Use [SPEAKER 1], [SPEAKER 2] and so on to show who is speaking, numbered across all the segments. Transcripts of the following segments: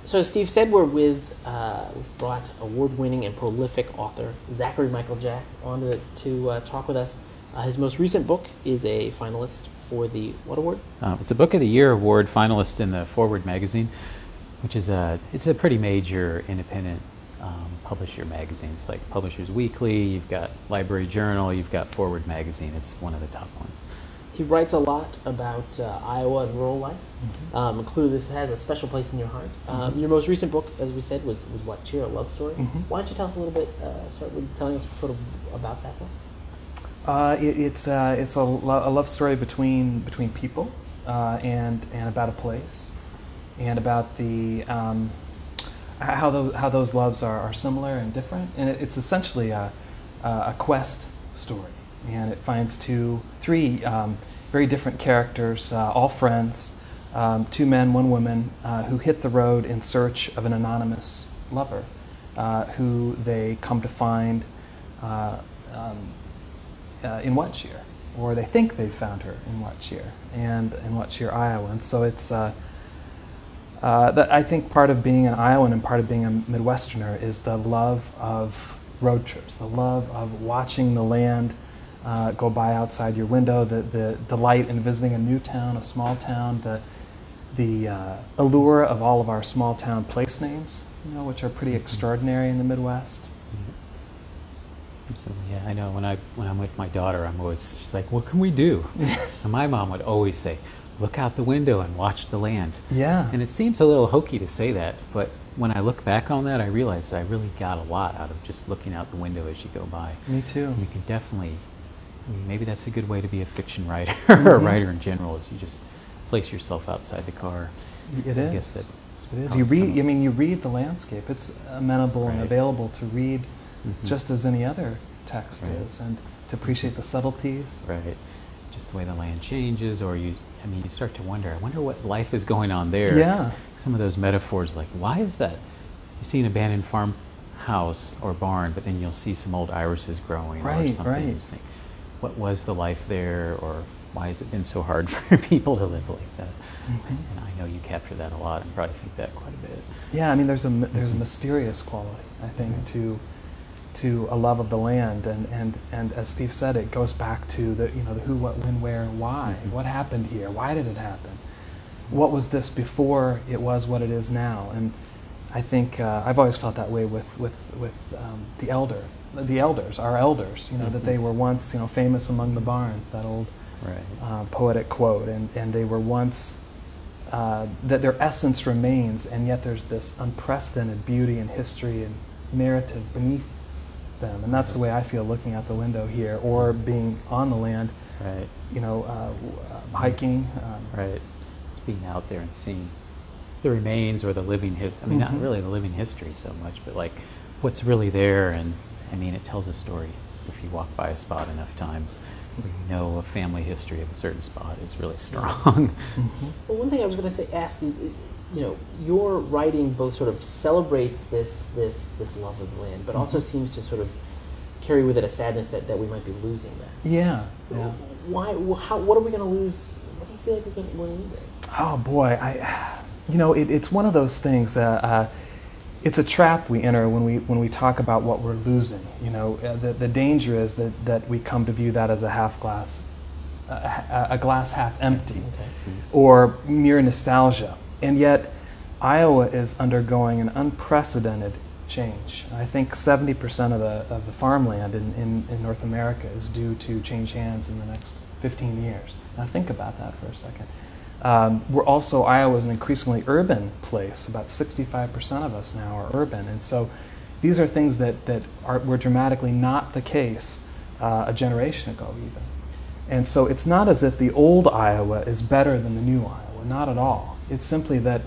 [SPEAKER 1] So Steve said we've brought award-winning and prolific author Zachary Michael Jack on to talk with us. His most recent book is a finalist for the what award?
[SPEAKER 2] It's a Book of the Year award, finalist in the Forward magazine, which is it's a pretty major independent publisher magazine. It's like Publishers Weekly, you've got Library Journal, you've got Forward magazine. It's one of the top ones.
[SPEAKER 1] He writes a lot about Iowa and rural life.
[SPEAKER 2] Mm-hmm.
[SPEAKER 1] Clearly this has a special place in your heart. Your most recent book, as we said, was what, Cheer, a love story?
[SPEAKER 2] Mm-hmm.
[SPEAKER 1] Why don't you tell us a little bit, start with telling us sort of about that book?
[SPEAKER 3] It's a love story between people and about a place and about the how those loves are similar and different, and it's essentially a quest story, and it finds three very different characters, all friends, 2 men, 1 woman, who hit the road in search of an anonymous lover, who they come to find in Whatshire, or they think they've found her in Whatshire, and in Whatshire, Iowa. And so it's I think part of being an Iowan and part of being a Midwesterner is the love of road trips, the love of watching the land go by outside your window, the delight in visiting a new town, a small town, the allure of all of our small town place names, which are pretty extraordinary in the Midwest.
[SPEAKER 2] Absolutely, yeah. I know when I'm with my daughter, she's like, "What can we do?" And my mom would always say, "Look out the window and watch the land."
[SPEAKER 3] Yeah.
[SPEAKER 2] And it seems a little hokey to say that, but when I look back on that, I realize that I really got a lot out of just looking out the window as you go by.
[SPEAKER 3] Me too.
[SPEAKER 2] And you can definitely, maybe that's a good way to be a fiction writer or a writer in general, is you just place yourself outside the car.
[SPEAKER 3] It
[SPEAKER 2] So
[SPEAKER 3] is.
[SPEAKER 2] I guess that
[SPEAKER 3] It is. You read the landscape. It's amenable and available to read just as any other text is, and to appreciate the subtleties.
[SPEAKER 2] Right. Just the way the land changes, or you start to wonder, I wonder what life is going on there.
[SPEAKER 3] Yeah.
[SPEAKER 2] Some of those metaphors, like, why is that? You see an abandoned farmhouse or barn, but then you'll see some old irises growing or something.
[SPEAKER 3] Right.
[SPEAKER 2] You just think, what was the life there, or why has it been so hard for people to live like that? And I know you capture that a lot and probably think that quite a bit.
[SPEAKER 3] Yeah, there's a mysterious quality, I think, to a love of the land, and as Steve said, it goes back to the who, what, when, where, why. What happened here? Why did it happen? What was this before it was what it is now? And I think I've always felt that way with the elders, our elders. That they were once famous among the barns. That old poetic quote, and they were once. That their essence remains, and yet there's this unprecedented beauty and history and narrative beneath them, and that's the way I feel looking out the window here, or being on the land, hiking.
[SPEAKER 2] Just being out there and seeing the remains or the living, not really the living history so much, but like what's really there, and it tells a story if you walk by a spot enough times. A family history of a certain spot is really strong.
[SPEAKER 1] Well, one thing I was going to ask is, your writing both sort of celebrates this love of the land, but also seems to sort of carry with it a sadness that we might be losing that.
[SPEAKER 3] Yeah.
[SPEAKER 1] Why? What are we going to lose? What do you feel like we're losing?
[SPEAKER 3] Oh boy, it's one of those things. It's a trap we enter when we talk about what we're losing. The danger is that we come to view that as a half glass, a glass half empty, or mere nostalgia. And yet, Iowa is undergoing an unprecedented change. I think 70% of the farmland in North America is due to change hands in the next 15 years. Now think about that for a second. Iowa is an increasingly urban place. About 65% of us now are urban, and so these are things that were dramatically not the case a generation ago even. And so it's not as if the old Iowa is better than the new Iowa, not at all. It's simply that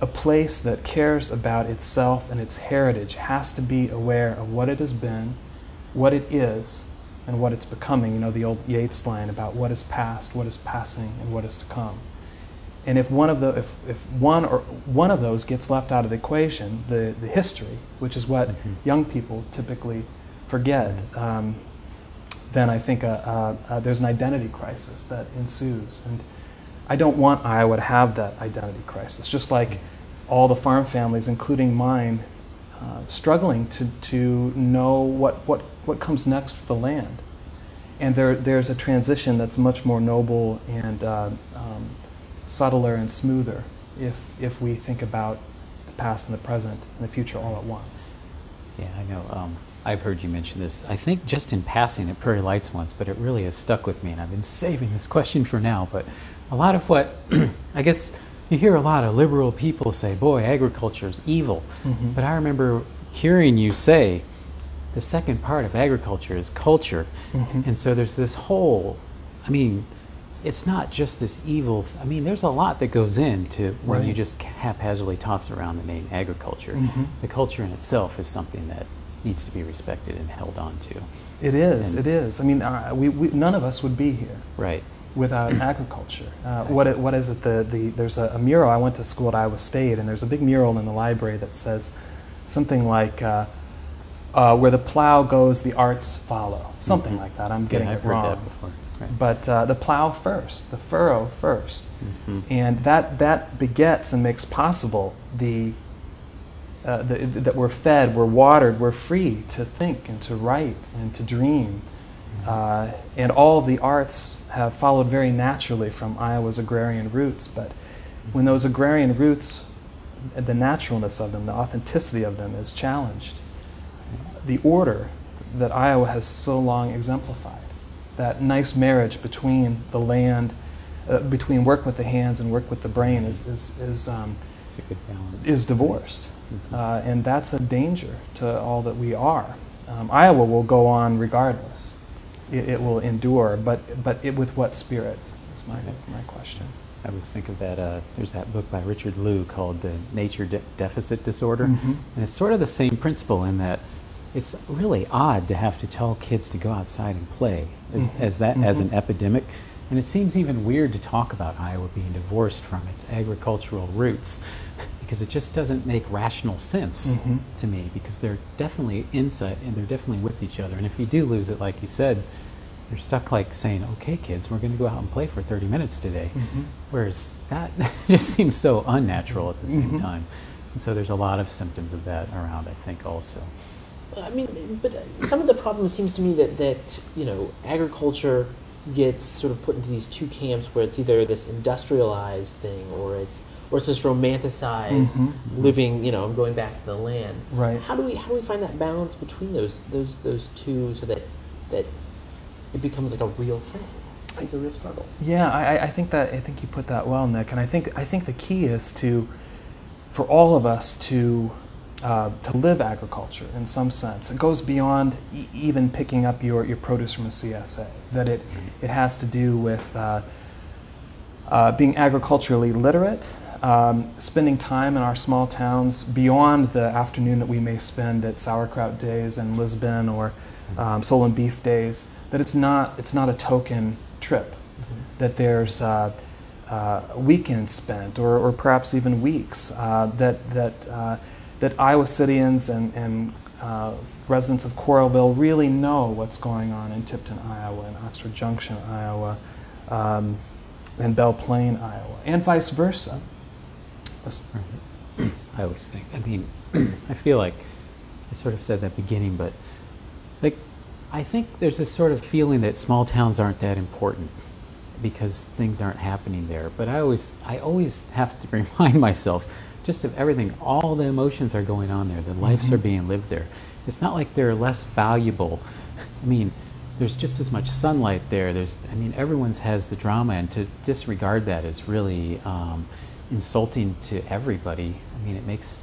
[SPEAKER 3] a place that cares about itself and its heritage has to be aware of what it has been, what it is, and what it's becoming. The old Yeats line about what is past, what is passing, and what is to come. And if one of those gets left out of the equation, the history, which is what young people typically forget, then I think there's an identity crisis that ensues. And I don't want Iowa to have that identity crisis. Just like all the farm families, including mine, struggling to know what comes next for the land. And there's a transition that's much more noble and subtler and smoother if we think about the past and the present and the future all at once.
[SPEAKER 2] Yeah, I know. I've heard you mention this, I think just in passing at Prairie Lights once, but it really has stuck with me, and I've been saving this question for now. But a lot of what, I guess you hear a lot of liberal people say, boy, agriculture is evil.
[SPEAKER 3] Mm-hmm.
[SPEAKER 2] But I remember hearing you say, the second part of agriculture is culture.
[SPEAKER 3] Mm-hmm.
[SPEAKER 2] And so there's this whole, I mean, it's not just this evil, I mean, there's a lot that goes into when
[SPEAKER 3] Right.
[SPEAKER 2] you just haphazardly toss around the name agriculture.
[SPEAKER 3] Mm-hmm.
[SPEAKER 2] The culture in itself is something that needs to be respected and held on to.
[SPEAKER 3] It is.
[SPEAKER 2] And-
[SPEAKER 3] It is. I mean, we none of us would be here
[SPEAKER 2] Right.
[SPEAKER 3] without agriculture.
[SPEAKER 2] Exactly.
[SPEAKER 3] What is it? There's a mural. I went to school at Iowa State, and there's a big mural in the library that says something like, "Where the plow goes, the arts follow." Something
[SPEAKER 2] Mhm.
[SPEAKER 3] like that. I'm getting
[SPEAKER 2] I've
[SPEAKER 3] it
[SPEAKER 2] heard
[SPEAKER 3] wrong.
[SPEAKER 2] that before. Right.
[SPEAKER 3] But the plow first, the furrow first,
[SPEAKER 2] Mhm.
[SPEAKER 3] and that begets and makes possible that we're fed, we're watered, we're free to think and to write and to dream. And all of the arts have followed very naturally from Iowa's agrarian roots. But when those agrarian roots, the naturalness of them, the authenticity of them is challenged, the order that Iowa has so long exemplified, that nice marriage between the land, between work with the hands and work with the brain
[SPEAKER 2] It's a good balance.
[SPEAKER 3] is divorced.
[SPEAKER 2] Mhm.
[SPEAKER 3] And that's a danger to all that we are. Iowa will go on regardless. It will endure, but with what spirit is my question.
[SPEAKER 2] I always think of that, there's that book by Richard Lew called The Nature Deficit Disorder.
[SPEAKER 3] Mhm.
[SPEAKER 2] And it's sort of the same principle in that it's really odd to have to tell kids to go outside and play as an epidemic. And it seems even weird to talk about Iowa being divorced from its agricultural roots because it just doesn't make rational sense
[SPEAKER 3] Mhm.
[SPEAKER 2] to me, because they're definitely inside and they're definitely with each other. And if you do lose it, like you said, you're stuck like saying, okay, kids, we're going to go out and play for 30 minutes today.
[SPEAKER 3] Mhm.
[SPEAKER 2] Whereas that just seems so unnatural at the same
[SPEAKER 3] Mhm.
[SPEAKER 2] time. And so there's a lot of symptoms of that around, I think, also.
[SPEAKER 1] I mean, but some of the problem seems to me that agriculture gets sort of put into these two camps where it's either this industrialized thing or it's this romanticized
[SPEAKER 3] Mhm.
[SPEAKER 1] living. I'm going back to the land.
[SPEAKER 3] Right.
[SPEAKER 1] How do we find that balance between those two so that it becomes like a real thing? It's a real struggle.
[SPEAKER 3] Yeah, I think you put that well, Nick. And I think the key is for all of us to live agriculture in some sense. It goes beyond even picking up your produce from a CSA. That it has to do with being agriculturally literate, spending time in our small towns beyond the afternoon that we may spend at sauerkraut days in Lisbon or Soul and Beef days. That it's not a token trip.
[SPEAKER 1] Mm-hmm.
[SPEAKER 3] That there's weekends spent, or perhaps even weeks, that Iowa Cityans and residents of Coralville really know what's going on in Tipton, Iowa, and Oxford Junction, Iowa, and Belle Plaine, Iowa, and vice versa.
[SPEAKER 2] Right. I always think, I feel like I sort of said that at the beginning, but like, I think there's this sort of feeling that small towns aren't that important because things aren't happening there. But I always have to remind myself just of everything, all the emotions are going on there, the lives are being lived there. It's not like they're less valuable. There's just as much sunlight there. Everyone's has the drama, and to disregard that is really insulting to everybody. It makes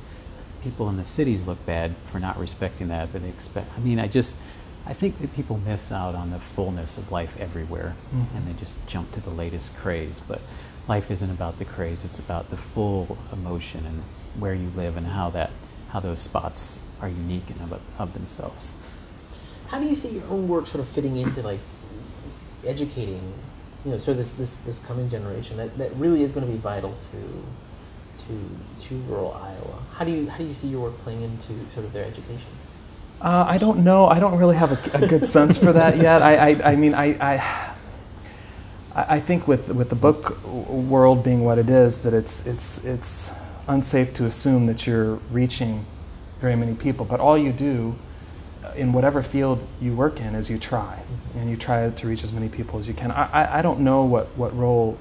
[SPEAKER 2] people in the cities look bad for not respecting that, but they expect, I think that people miss out on the fullness of life everywhere, and they just jump to the latest craze. But life isn't about the craze; it's about the full emotion and where you live and how those spots are unique and of themselves.
[SPEAKER 1] How do you see your own work sort of fitting into like educating, sort of this coming generation that really is going to be vital to rural Iowa? How do you see your work playing into sort of their education?
[SPEAKER 3] I don't know. I don't really have a good sense for that yet. I think with the book world being what it is, that it's unsafe to assume that you're reaching very many people. But all you do in whatever field you work in is you try, and you try to reach as many people as you can. I don't know what role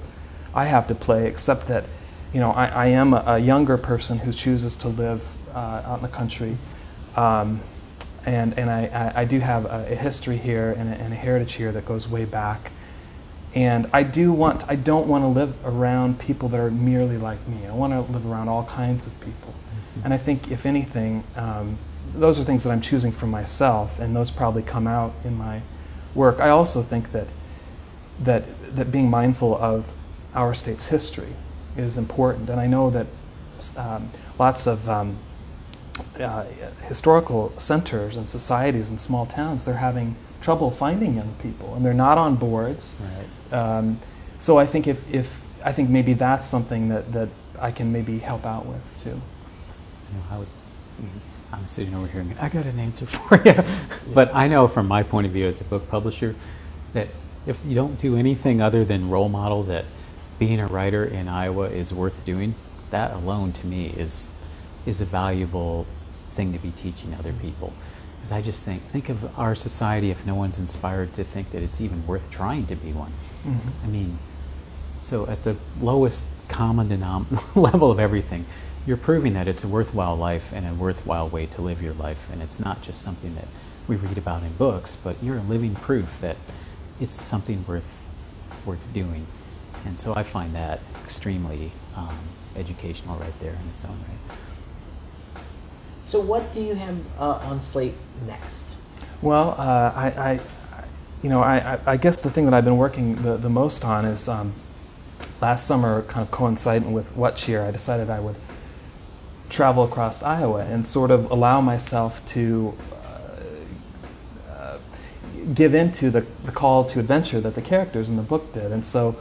[SPEAKER 3] I have to play, except that, you know, I am a younger person who chooses to live out in the country, and I do have a history here and a heritage here that goes way back. And I don't want to live around people that are merely like me. I want to live around all kinds of people. And I think, if anything, those are things that I'm choosing for myself, and those probably come out in my work. I also think that being mindful of our state's history is important. And I know that lots of historical centers and societies in small towns, they're having trouble finding young people, and they're not on boards.
[SPEAKER 2] Right.
[SPEAKER 3] So I think I think maybe that's something that I can maybe help out with too.
[SPEAKER 2] You know, I'm sitting over here and I got an answer for you. But I know from my point of view as a book publisher that if you don't do anything other than role model that being a writer in Iowa is worth doing, that alone to me is a valuable thing to be teaching other people. Because I just think of our society if no one's inspired to think that it's even worth trying to be one. I mean, so at the lowest common level of everything, you're proving that it's a worthwhile life and a worthwhile way to live your life. And it's not just something that we read about in books, but you're a living proof that it's something worth doing. And so I find that extremely educational right there in its own right.
[SPEAKER 1] So what do you have on slate next?
[SPEAKER 3] Well, I guess the thing that I've been working the most on is last summer, kind of coinciding with What Year, I decided I would travel across Iowa and sort of allow myself to give into the call to adventure that the characters in the book did. And so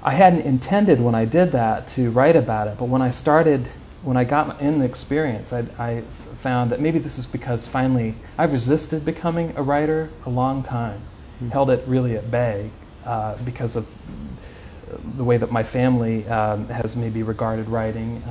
[SPEAKER 3] I hadn't intended when I did that to write about it, but when I got in the experience, I found that maybe this is because finally I've resisted becoming a writer a long time, held it really at bay because of the way that my family has maybe regarded writing.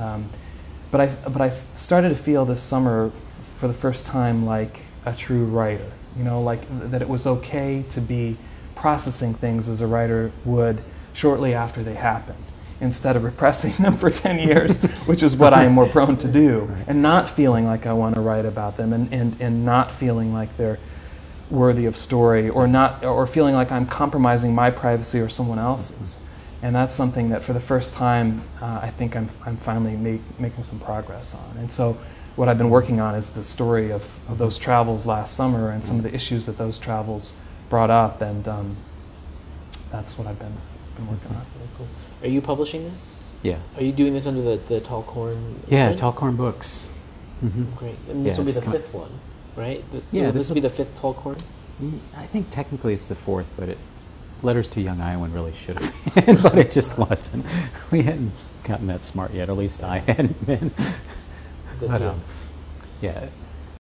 [SPEAKER 3] But I started to feel this summer for the first time like a true writer, you know, like that it was okay to be processing things as a writer would shortly after they happened, instead of repressing them for 10 years, which is what I am more prone to do, and not feeling like I want to write about them, and not feeling like they're worthy of story, or feeling like I'm compromising my privacy or someone else's. And that's something that for the first time I think I'm finally making some progress on. And so what I've been working on is the story of those travels last summer and some of the issues that those travels brought up, and that's what I've been working on.
[SPEAKER 1] Cool. Are you publishing this?
[SPEAKER 2] Yeah.
[SPEAKER 1] Are you doing this under the Tall Corn?
[SPEAKER 2] Yeah,
[SPEAKER 1] imprint?
[SPEAKER 2] Tall Corn Books.
[SPEAKER 1] Great. And this will be the fifth one, right? This will be the fifth Tall Corn?
[SPEAKER 2] I think technically it's the fourth, but Letters to Young Iowan really should have been, but it just wasn't. We hadn't gotten that smart yet, or at least I hadn't been.
[SPEAKER 1] Good
[SPEAKER 2] But
[SPEAKER 1] deal.
[SPEAKER 2] yeah,